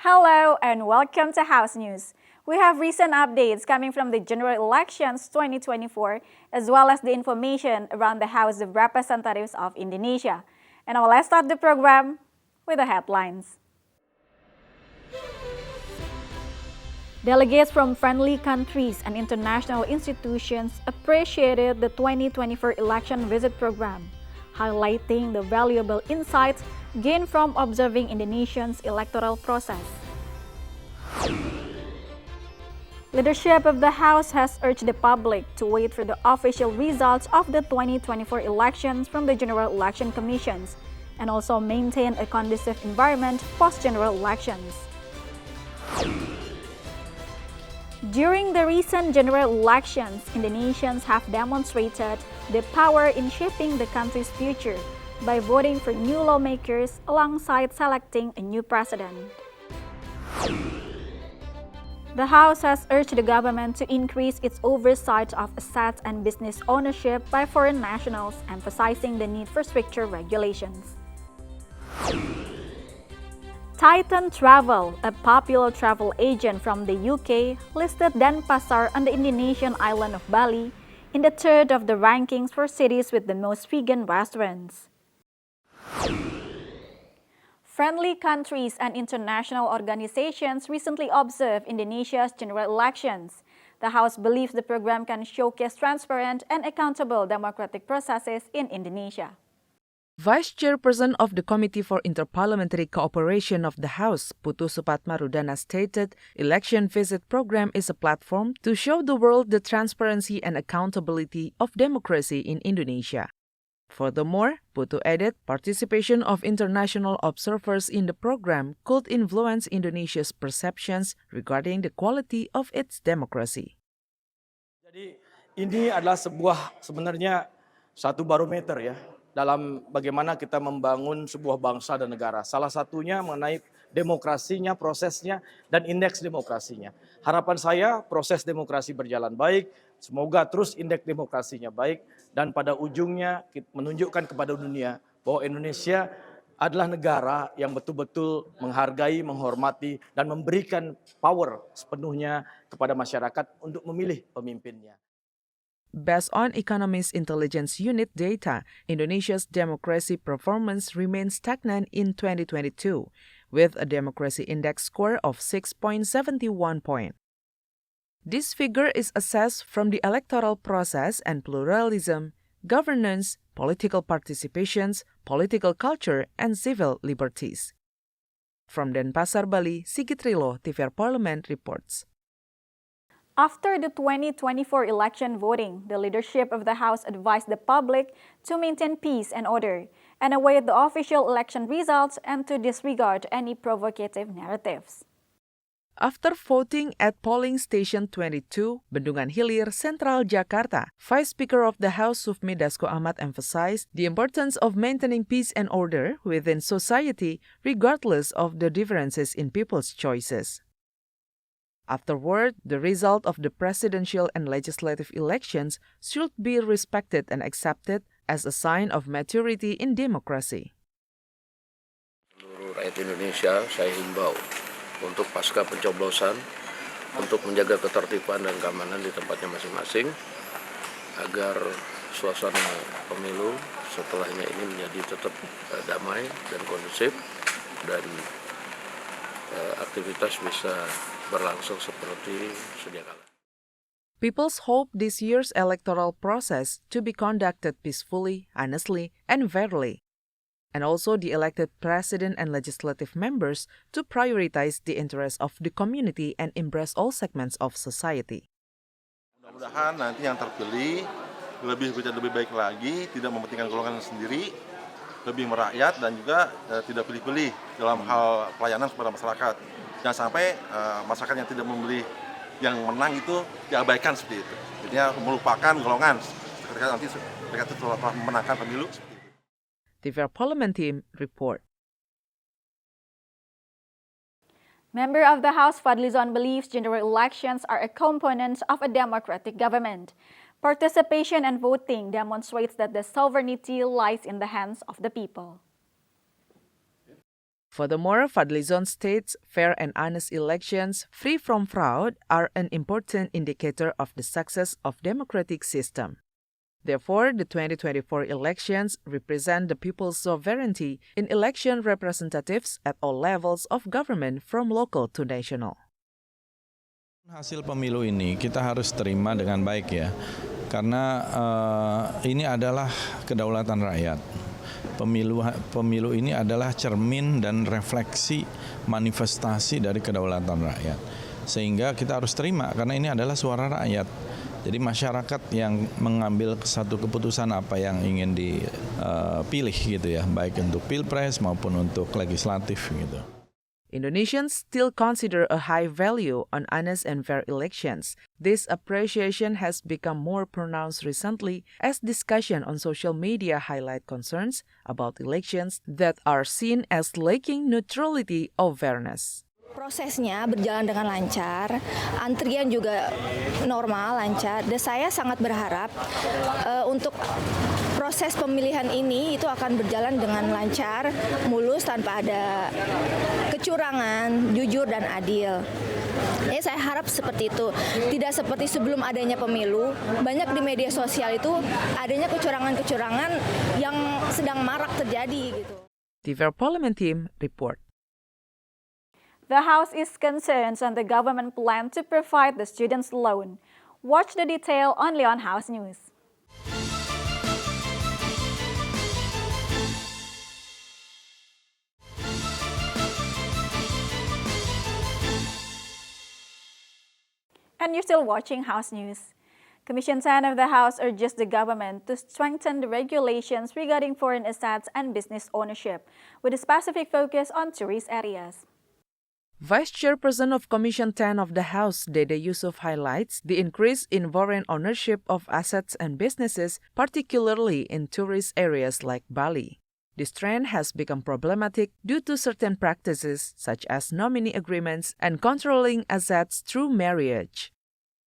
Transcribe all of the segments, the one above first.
Hello and welcome to House News. We have recent updates coming from the general elections 2024 as well as the information around the House of Representatives of Indonesia. And now let's start the program with the headlines. Delegates from friendly countries and international institutions appreciated the 2024 election visit program, highlighting the valuable insights gained from observing Indonesia's electoral process. Leadership of the House has urged the public to wait for the official results of the 2024 elections from the General Election Commissions and also maintain a conducive environment post-general elections. During the recent general elections, Indonesians have demonstrated their power in shaping the country's future by voting for new lawmakers alongside selecting a new president. The House has urged the government to increase its oversight of assets and business ownership by foreign nationals, emphasizing the need for stricter regulations. Titan Travel, a popular travel agent from the UK, listed Denpasar on the Indonesian island of Bali in the third of the rankings for cities with the most vegan restaurants. Friendly countries and international organizations recently observed Indonesia's general elections. The House believes the program can showcase transparent and accountable democratic processes in Indonesia. Vice Chairperson of the Committee for Interparliamentary Cooperation of the House, Putu Supatmarudana, stated, "Election Visit Program is a platform to show the world the transparency and accountability of democracy in Indonesia." Furthermore, Putu added, participation of international observers in the program could influence Indonesia's perceptions regarding the quality of its democracy. Jadi ini adalah sebenarnya satu barometer ya dalam bagaimana kita membangun sebuah bangsa dan negara. Salah satunya mengenai demokrasinya, prosesnya, dan indeks demokrasinya. Harapan saya proses demokrasi berjalan baik, semoga terus indeks demokrasinya baik, dan pada ujungnya menunjukkan kepada dunia bahwa Indonesia adalah negara yang betul-betul menghargai, menghormati, dan memberikan power sepenuhnya kepada masyarakat untuk memilih pemimpinnya. Based on Economist Intelligence Unit data, Indonesia's democracy performance remained stagnant in 2022, with a democracy index score of 6.71 point. This figure is assessed from the electoral process and pluralism, governance, political participations, political culture, and civil liberties. From Denpasar, Bali, Sigit Rilo, TVR Parlemen reports. After the 2024 election voting, the leadership of the House advised the public to maintain peace and order and await the official election results and to disregard any provocative narratives. After voting at polling station 22, Bendungan Hilir, Central Jakarta, Vice Speaker of the House Sufmi Dasko Ahmad emphasized the importance of maintaining peace and order within society regardless of the differences in people's choices. Afterward, the result of the presidential and legislative elections should be respected and accepted as a sign of maturity in democracy. Seluruh rakyat Indonesia saya himbau untuk pasca pencoblosan untuk menjaga ketertiban dan keamanan di tempatnya masing-masing agar suasana pemilu setelahnya ini menjadi tetap damai dan kondusif dan aktivitas bisa berlangsung seperti sedia kala. People's hope this year's electoral process to be conducted peacefully, honestly, and fairly, and also the elected president and legislative members to prioritize the interests of the community and embrace all segments of society. Mudah-mudahan nanti yang terpilih lebih baik lagi, tidak mementingkan golongan sendiri, lebih merakyat dan juga tidak pilih-pilih dalam hal pelayanan kepada masyarakat. Jangan sampai masyarakat yang tidak memilih yang menang itu diabaikan seperti itu. Jadinya melupakan golongan ketika nanti mereka telah memenangkan pemilu seperti itu. TVR Parlemen Team report. Member of the House Fadlizon believes general elections are a component of a democratic government. Participation and voting demonstrates that the sovereignty lies in the hands of the people. Furthermore, Fadlizon states fair and honest elections free from fraud are an important indicator of the success of democratic system. Therefore, the 2024 elections represent the people's sovereignty in election representatives at all levels of government from local to national. Hasil pemilu ini kita harus terima dengan baik ya, karena ini adalah kedaulatan rakyat. Pemilu ini adalah cermin dan refleksi manifestasi dari kedaulatan rakyat. Sehingga kita harus terima karena ini adalah suara rakyat. Jadi masyarakat yang mengambil satu keputusan apa yang ingin dipilih gitu ya, baik untuk pilpres maupun untuk legislatif gitu. Indonesians still consider a high value on honest and fair elections. This appreciation has become more pronounced recently as discussion on social media highlight concerns about elections that are seen as lacking neutrality or fairness. Prosesnya berjalan dengan lancar, antrian juga normal, lancar, dan saya sangat berharap untuk proses pemilihan ini itu akan berjalan dengan lancar, mulus, tanpa ada kecurangan, jujur dan adil. Saya harap seperti itu, tidak seperti sebelum adanya pemilu, banyak di media sosial itu adanya kecurangan-kecurangan yang sedang marak terjadi gitu. TVR Parliament Team report. The House is concerned on the government plan to provide the students' loan. Watch the detail only on House News. And you're still watching House News. Commission 10 of the House urges the government to strengthen the regulations regarding foreign assets and business ownership, with a specific focus on tourist areas. Vice Chairperson of Commission 10 of the House, Dede Yusuf, highlights the increase in foreign ownership of assets and businesses, particularly in tourist areas like Bali. This trend has become problematic due to certain practices such as nominee agreements and controlling assets through marriage.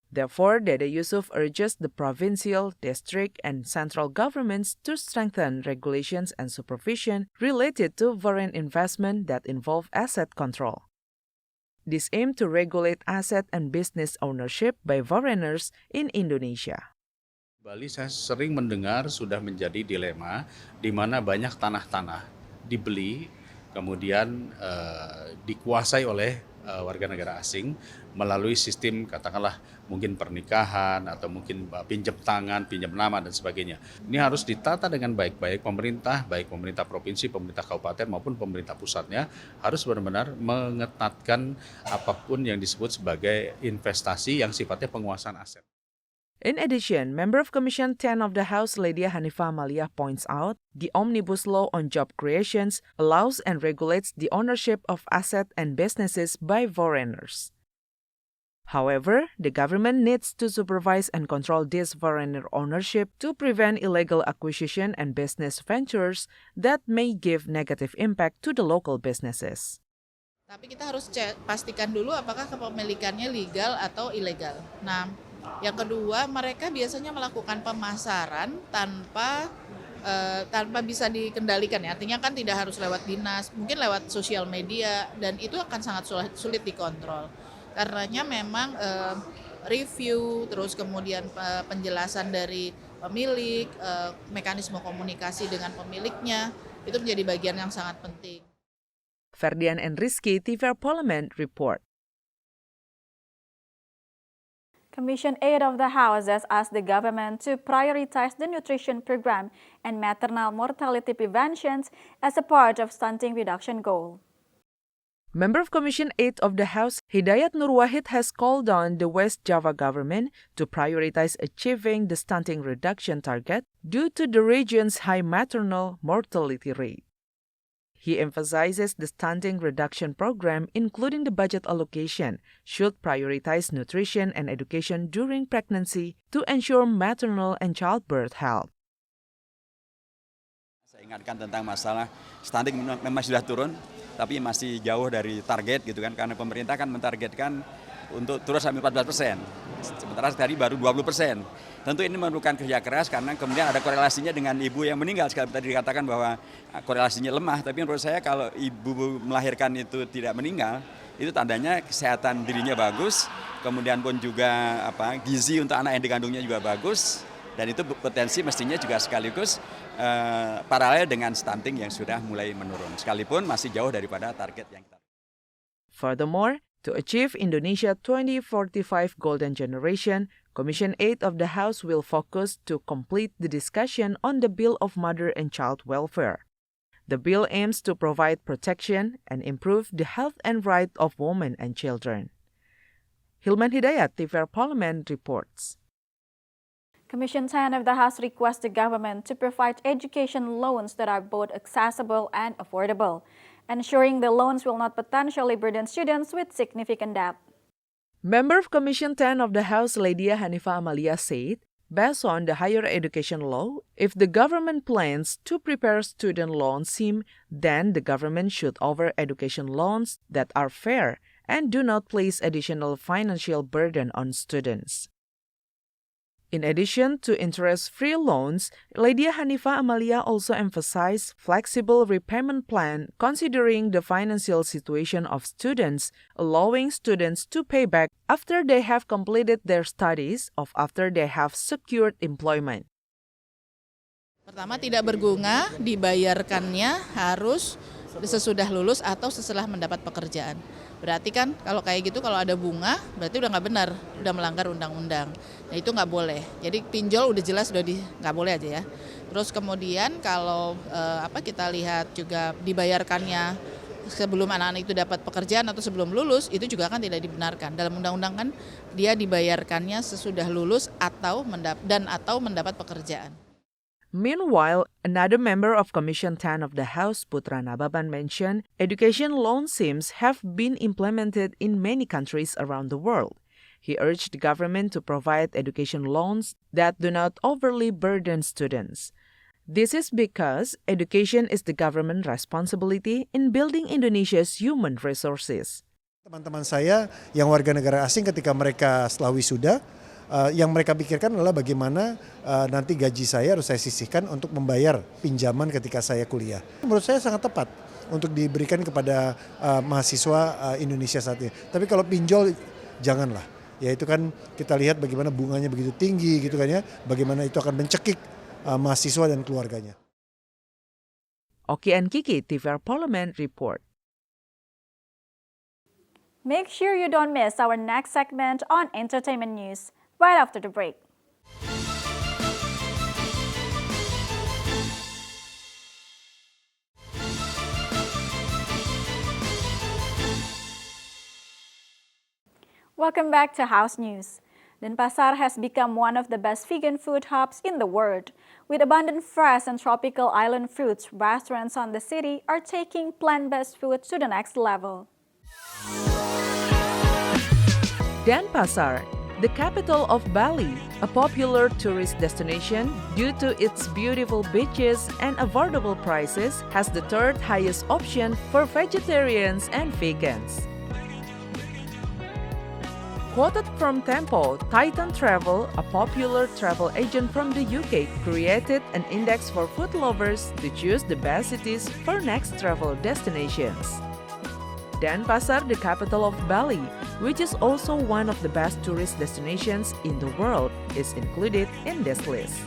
Therefore, Dede Yusuf urges the provincial, district, and central governments to strengthen regulations and supervision related to foreign investment that involve asset control. This aims to regulate asset and business ownership by foreigners in Indonesia. Bali saya sering mendengar sudah menjadi dilema di mana banyak tanah-tanah dibeli kemudian dikuasai oleh warga negara asing melalui sistem katakanlah mungkin pernikahan atau mungkin pinjam tangan, pinjam nama dan sebagainya. Ini harus ditata dengan baik-baik pemerintah, baik pemerintah provinsi, pemerintah kabupaten maupun pemerintah pusatnya harus benar-benar mengetatkan apapun yang disebut sebagai investasi yang sifatnya penguasaan aset. In addition, member of Commission 10 of the House, Ledia Hanifah Maliyah, points out the Omnibus Law on Job Creations allows and regulates the ownership of assets and businesses by foreigners. However, the government needs to supervise and control this foreigner ownership to prevent illegal acquisition and business ventures that may give negative impact to the local businesses. Tapi kita harus pastikan dulu apakah kepemilikannya legal atau ilegal. Nah, yang kedua, mereka biasanya melakukan pemasaran tanpa bisa dikendalikan ya. Artinya kan tidak harus lewat dinas, mungkin lewat sosial media, dan itu akan sangat sulit dikontrol. Karenanya memang review, terus kemudian penjelasan dari pemilik, mekanisme komunikasi dengan pemiliknya, itu menjadi bagian yang sangat penting. Ferdian and Rizky, TVR Parliament report. Commission 8 of the House has asked the government to prioritize the nutrition program and maternal mortality preventions as a part of stunting reduction goal. Member of Commission 8 of the House, Hidayat Nur Wahid, has called on the West Java government to prioritize achieving the stunting reduction target due to the region's high maternal mortality rate. He emphasizes the stunting reduction program, including the budget allocation, should prioritize nutrition and education during pregnancy to ensure maternal and childbirth health. Saya ingatkan tentang masalah stunting memang sudah turun, tapi masih jauh dari target gitu kan, karena pemerintah kan mentargetkan untuk turun sampai 14%, sementara tadi baru 20%. Tentu ini memerlukan kerja keras karena kemudian ada korelasinya dengan ibu yang meninggal. Sekali tadi dikatakan bahwa korelasinya lemah, tapi menurut saya kalau ibu melahirkan itu tidak meninggal, itu tandanya kesehatan dirinya bagus, kemudian pun juga gizi untuk anak yang dikandungnya juga bagus, dan itu potensi mestinya juga sekaligus paralel dengan stunting yang sudah mulai menurun, sekalipun masih jauh daripada target yang kita. Furthermore, to achieve Indonesia 2045 Golden Generation, Commission 8 of the House will focus to complete the discussion on the Bill of Mother and Child Welfare. The bill aims to provide protection and improve the health and rights of women and children. Hilman Hidayat, TVR Parliament reports. Commission 10 of the House requests the government to provide education loans that are both accessible and affordable, ensuring the loans will not potentially burden students with significant debt. Member of Commission 10 of the House, Ladia Hanifah Amalia, said, based on the higher education law, if the government plans to prepare student loan scheme, then the government should offer education loans that are fair and do not place additional financial burden on students. In addition to interest-free loans, Ladia Hanifah Amalia also emphasized flexible repayment plan considering the financial situation of students, allowing students to pay back after they have completed their studies or after they have secured employment. Pertama, tidak bergunga, dibayarkannya harus sesudah lulus atau setelah mendapat pekerjaan. Berarti kan kalau kayak gitu, kalau ada bunga berarti udah nggak benar, udah melanggar undang-undang. Nah itu nggak boleh. Jadi pinjol udah jelas nggak boleh aja ya. Terus kemudian kalau kita lihat juga dibayarkannya sebelum anak-anak itu dapat pekerjaan atau sebelum lulus, itu juga kan tidak dibenarkan. Dalam undang-undang kan dia dibayarkannya sesudah lulus atau mendapat pekerjaan. Meanwhile, another member of Commission 10 of the House, Putra Nababan, mentioned education loan schemes have been implemented in many countries around the world. He urged the government to provide education loans that do not overly burden students. This is because education is the government responsibility in building Indonesia's human resources. Teman-teman saya yang warga negara asing ketika mereka setelah wisuda, yang mereka pikirkan adalah bagaimana nanti gaji saya harus saya sisihkan untuk membayar pinjaman ketika saya kuliah. Menurut saya sangat tepat untuk diberikan kepada mahasiswa Indonesia saat ini. Tapi kalau pinjol, janganlah. Ya itu kan kita lihat bagaimana bunganya begitu tinggi gitu kan ya, bagaimana itu akan mencekik mahasiswa dan keluarganya. Oki and Kiki, TVR Parliament report. Make sure you don't miss our next segment on entertainment news right after the break. Welcome back to House News. Denpasar has become one of the best vegan food hubs in the world. With abundant fresh and tropical island fruits, restaurants on the city are taking plant-based food to the next level. Denpasar, the capital of Bali, a popular tourist destination due to its beautiful beaches and affordable prices, has the third highest option for vegetarians and vegans. Quoted from Tempo, Titan Travel, a popular travel agent from the UK, created an index for food lovers to choose the best cities for next travel destinations. Denpasar, the capital of Bali, which is also one of the best tourist destinations in the world, is included in this list.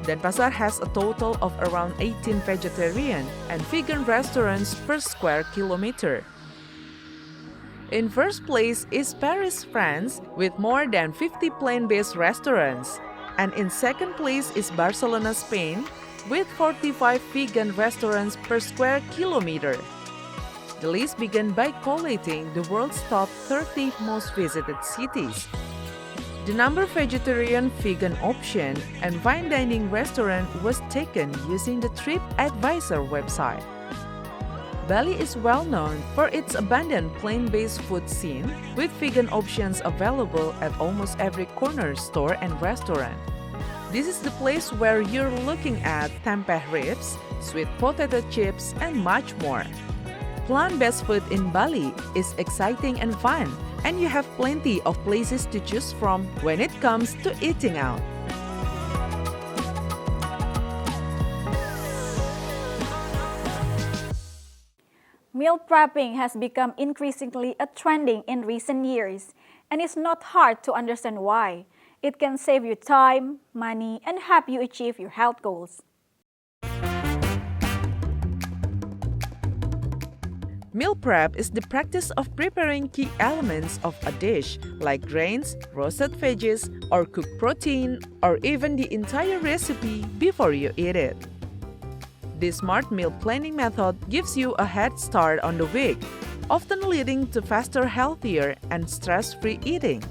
Denpasar has a total of around 18 vegetarian and vegan restaurants per square kilometer. In first place is Paris, France, with more than 50 plant-based restaurants. And in second place is Barcelona, Spain, with 45 vegan restaurants per square kilometer. The list began by collating the world's top 30 most visited cities. The number vegetarian vegan option and fine dining restaurant was taken using the TripAdvisor website. Bali is well known for its abundant plant-based food scene, with vegan options available at almost every corner store and restaurant. This is the place where you're looking at tempeh ribs, sweet potato chips, and much more. Plant-based food in Bali is exciting and fun and you have plenty of places to choose from when it comes to eating out. Meal prepping has become increasingly a trending in recent years, and it's not hard to understand why. It can save you time, money, and help you achieve your health goals. Meal prep is the practice of preparing key elements of a dish, like grains, roasted veggies, or cooked protein, or even the entire recipe before you eat it. This smart meal planning method gives you a head start on the week, often leading to faster, healthier, and stress-free eating.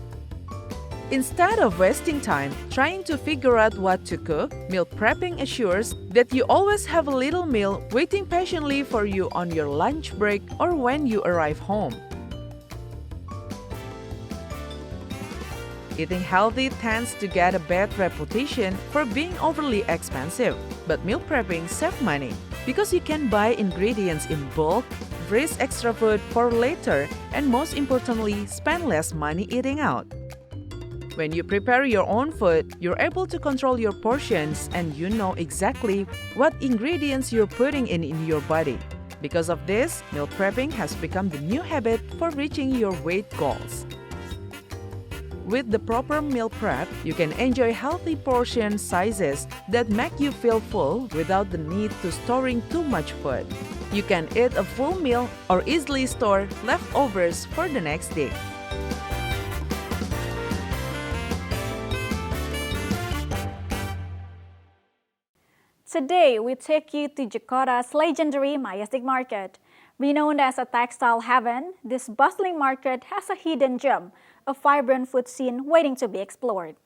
Instead of wasting time trying to figure out what to cook, meal prepping assures that you always have a little meal waiting patiently for you on your lunch break or when you arrive home. Eating healthy tends to get a bad reputation for being overly expensive, but meal prepping saves money because you can buy ingredients in bulk, freeze extra food for later, and most importantly, spend less money eating out. When you prepare your own food, you're able to control your portions and you know exactly what ingredients you're putting in your body. Because of this, meal prepping has become the new habit for reaching your weight goals. With the proper meal prep, you can enjoy healthy portion sizes that make you feel full without the need to storing too much food. You can eat a full meal or easily store leftovers for the next day. Today, we take you to Jakarta's legendary Majestic Market. Renowned as a textile heaven, this bustling market has a hidden gem, a vibrant food scene waiting to be explored.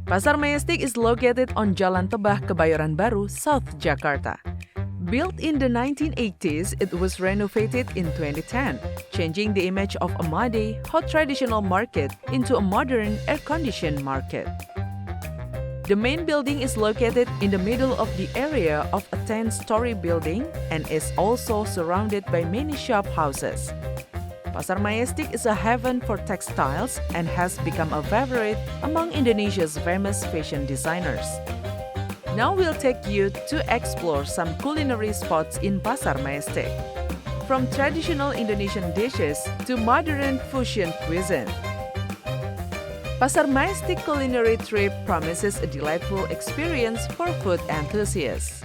Pasar Majestic is located on Jalan Tebah, Kebayoran Baru, South Jakarta. Built in the 1980s, it was renovated in 2010, changing the image of a muddy, hot traditional market into a modern, air-conditioned market. The main building is located in the middle of the area of a 10-story building and is also surrounded by many shop houses. Pasar Majestic is a haven for textiles and has become a favorite among Indonesia's famous fashion designers. Now we'll take you to explore some culinary spots in Pasar Majestic. From traditional Indonesian dishes to modern fusion cuisine. Pasar Majestic culinary trip promises a delightful experience for food enthusiasts.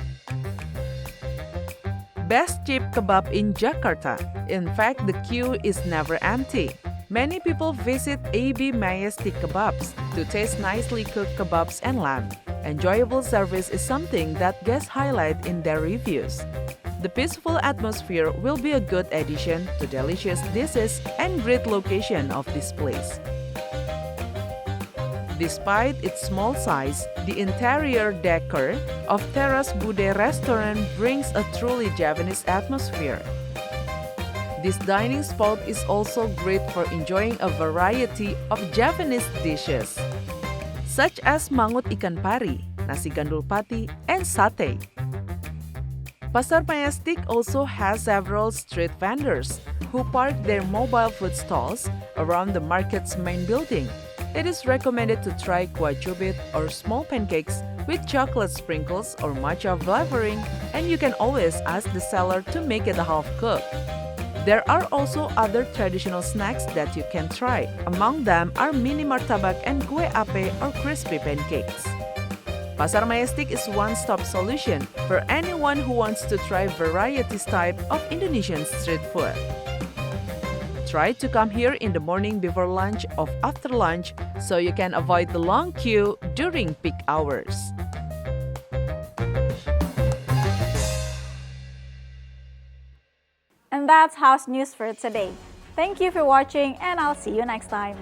Best cheap kebab in Jakarta. In fact, the queue is never empty. Many people visit AB Majestic Kebabs to taste nicely cooked kebabs and lamb. Enjoyable service is something that guests highlight in their reviews. The peaceful atmosphere will be a good addition to delicious dishes and great location of this place. Despite its small size, the interior decor of Teras Bude restaurant brings a truly Japanese atmosphere. This dining spot is also great for enjoying a variety of Japanese dishes, such as mangut ikan pari, nasi gandul pati, and satay. Pasar Majestic also has several street vendors who park their mobile food stalls around the market's main building. It is recommended to try kuah cubit or small pancakes with chocolate sprinkles or matcha flavoring, and you can always ask the seller to make it half-cooked. There are also other traditional snacks that you can try. Among them are mini martabak and kue ape or crispy pancakes. Pasar Majestic is one-stop solution for anyone who wants to try varieties type of Indonesian street food. Try to come here in the morning before lunch or after lunch so you can avoid the long queue during peak hours. And that's House News for today. Thank you for watching and I'll see you next time.